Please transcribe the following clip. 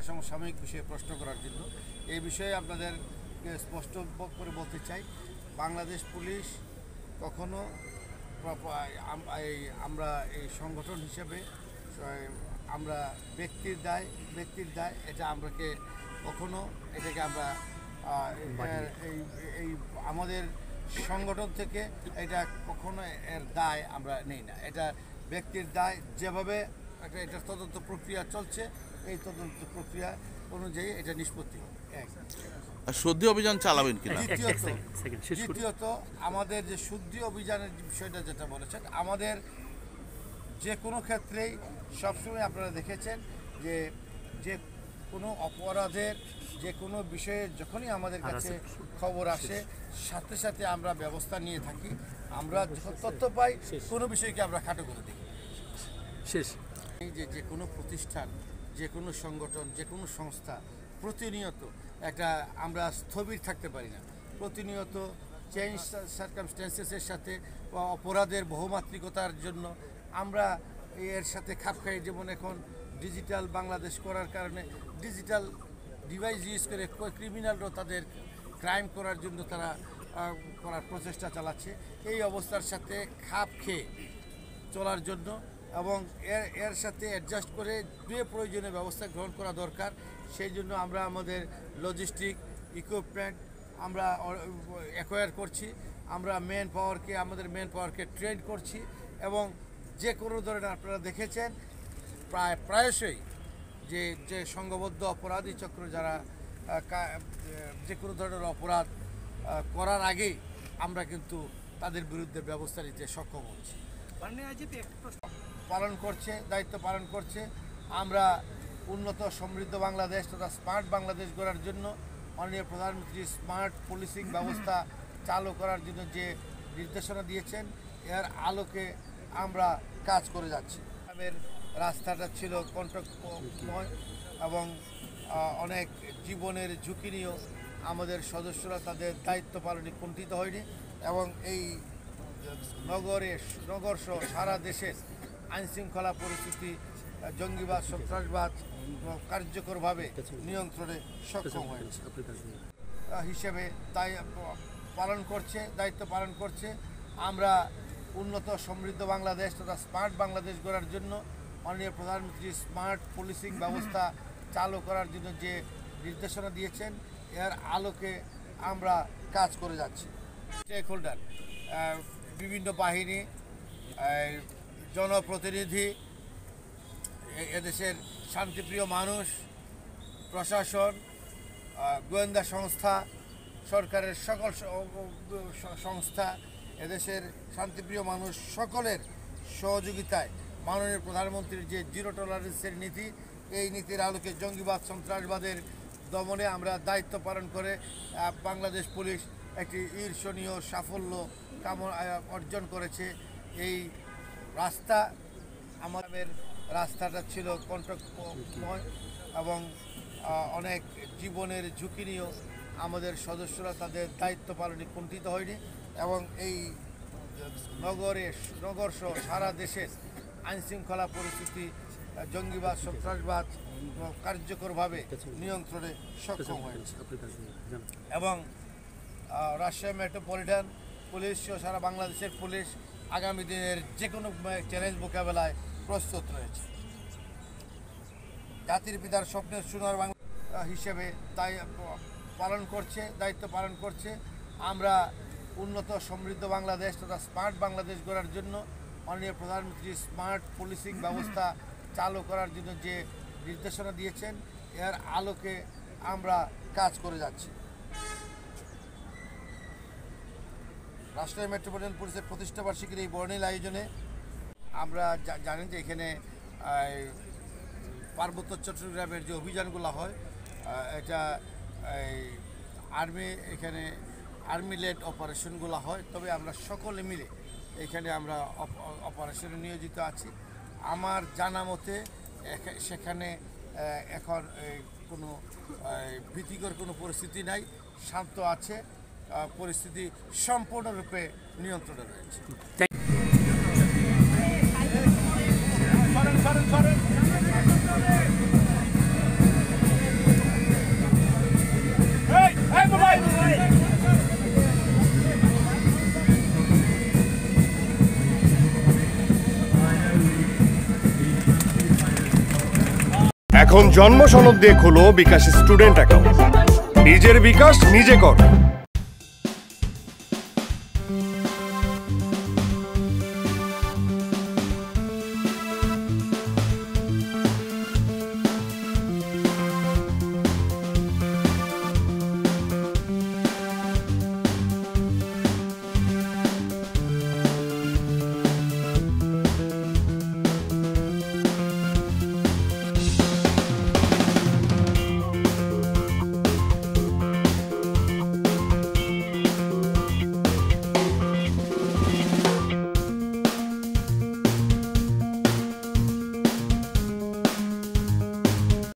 সমসাময়িক বিষয়ে প্রশ্ন করার জন্য এই বিষয়ে আপনাদেরকে স্পষ্ট করে বলতে চাই, বাংলাদেশ পুলিশ কখনো আমরা এই সংগঠন হিসেবে আমরা ব্যক্তির দায় এটা আমরাকে কখনো এটাকে আমরা এই আমাদের সংগঠন থেকে এটা কখনো এর দায় আমরা নেই না। এটা ব্যক্তির দায়, যেভাবে এটার তদন্ত প্রক্রিয়া চলছে এই তদন্ত প্রক্রিয়া অনুযায়ী এটা নিষ্পত্তি হবে। শুদ্ধি অভিযান চালাবেন কিনা? দ্বিতীয়ত আমাদের যে শুদ্ধি অভিযানের বিষয়টা যেটা বলেছেন, আমাদের যে কোনো ক্ষেত্রেই সবসময় আপনারা দেখেছেন যে কোনো অপরাধের যে কোনো বিষয়ে যখনই আমাদের কাছে খবর আসে সাথে সাথে আমরা ব্যবস্থা নিয়ে থাকি। আমরা যখন তথ্য পাই কোনো বিষয়কে আমরা খাটো করে দিই। এই যে কোনো প্রতিষ্ঠান, যে কোনো সংগঠন, যে কোনো সংস্থা প্রতিনিয়ত আমরা স্থবির থাকতে পারি না। প্রতিনিয়ত চেঞ্জ সার্কামস্ট্যান্সেসের সাথে অপরাধের বহুমাত্রিকতার জন্য আমরা এর সাথে খাপ খাই। যেমন এখন ডিজিটাল বাংলাদেশ করার কারণে ডিজিটাল ডিভাইস ইউজ করে ক্রিমিনালরাও তাদের ক্রাইম করার জন্য তারা করার প্রচেষ্টা চালাচ্ছে। এই অবস্থার সাথে খাপ খেয়ে চলার জন্য এবং এর সাথে অ্যাডজাস্ট করে যে প্রয়োজনীয় ব্যবস্থা গ্রহণ করা দরকার, সেই জন্য আমরা আমাদের লজিস্টিক ইকুইপমেন্ট আমরা অ্যাকোয়ার করছি। আমরা আমাদের মেন পাওয়ারকে ট্রেন করছি এবং যে কোনো ধরনের আপনারা দেখেছেন প্রায়শই যে সংঘবদ্ধ অপরাধী চক্র যারা যে কোনো ধরনের অপরাধ করার আগেই আমরা কিন্তু তাদের বিরুদ্ধে ব্যবস্থা নিতে সক্ষম হচ্ছি। দায়িত্ব পালন করছে। আমরা উন্নত সমৃদ্ধ বাংলাদেশ তথা স্মার্ট বাংলাদেশ গড়ার জন্য মাননীয় প্রধানমন্ত্রী স্মার্ট পুলিশিং ব্যবস্থা চালু করার জন্য যে নির্দেশনা দিয়েছেন এর আলোকে আমরা কাজ করে যাচ্ছি। গ্রামের রাস্তাটা ছিল কণ্টকময় এবং অনেক জীবনের ঝুঁকি নিয়েও আমাদের সদস্যরা তাদের দায়িত্ব পালনে কুণ্ঠিত হয়নি এবং এই নগর সহ সারা দেশের আইনশৃঙ্খলা পরিস্থিতি, জঙ্গিবাদ, সন্ত্রাসবাদ কার্যকরভাবে নিয়ন্ত্রণে সক্ষম হয়েছে হিসেবে দায়িত্ব পালন করছে। আমরা উন্নত সমৃদ্ধ বাংলাদেশ তথা স্মার্ট বাংলাদেশ গড়ার জন্য মাননীয় প্রধানমন্ত্রী স্মার্ট পুলিশিং ব্যবস্থা চালু করার জন্য যে নির্দেশনা দিয়েছেন এর আলোকে আমরা কাজ করে যাচ্ছি। স্টেক হোল্ডার, বিভিন্ন বাহিনী, জনপ্রতিনিধি, এদেশের শান্তিপ্রিয় মানুষ, প্রশাসন, গোয়েন্দা সংস্থা, সরকারের সকল সংস্থা, এদেশের শান্তিপ্রিয় মানুষ সকলের সহযোগিতায় মাননীয় প্রধানমন্ত্রীর যে জিরো টলারেন্সের নীতি, এই নীতির আলোকে জঙ্গিবাদ সন্ত্রাসবাদের দমনে আমরা দায়িত্ব পালন করে বাংলাদেশ পুলিশ একটি ঈর্ষণীয় সাফল্য অর্জন করেছে। এই আমাদের রাস্তাটা ছিল কণ্টকময় এবং অনেক জীবনের ঝুঁকি নিয়েও আমাদের সদস্যরা তাদের দায়িত্ব পালনে কুণ্ঠিত হয়নি এবং এই নগর সহ সারা দেশের আইনশৃঙ্খলা পরিস্থিতি, জঙ্গিবাদ, সন্ত্রাসবাদ কার্যকরভাবে নিয়ন্ত্রণে সক্ষম হয়েছে এবং রাজশাহী মেট্রোপলিটন পুলিশ ও সারা বাংলাদেশের পুলিশ আগামী দিনের যে কোনো চ্যালেঞ্জ মোকাবেলায় প্রস্তুত রয়েছে। জাতির পিতার স্বপ্নের সোনার বাংলা হিসেবে দায়িত্ব পালন করছে। আমরা উন্নত সমৃদ্ধ বাংলাদেশ তথা স্মার্ট বাংলাদেশ গড়ার জন্য মাননীয় প্রধানমন্ত্রী স্মার্ট পুলিশিং ব্যবস্থা চালু করার জন্য যে নির্দেশনা দিয়েছেন এর আলোকে আমরা কাজ করে যাচ্ছি। রাজশাহী মেট্রোপলিটন পুলিশের প্রতিষ্ঠাবার্ষিকীর এই বর্ণিল আয়োজনে আমরা জানেন যে এখানে পার্বত্য চট্টগ্রামের যে অভিযানগুলো হয় এটা আর্মি লেড অপারেশনগুলো হয়, তবে আমরা সকলে মিলে এখানে আমরা অপারেশনে নিয়োজিত আছি। আমার জানা মতে সেখানে এখন কোনো ভীতিকর কোনো পরিস্থিতি নাই, শান্ত আছে, পরিস্থিতি সম্পূর্ণরূপে নিয়ন্ত্রণে রয়েছে। এখন জন্ম সনদ দিয়ে খোলো বিকাশ স্টুডেন্ট অ্যাকাউন্ট। নিজের বিকাশ নিজে কর।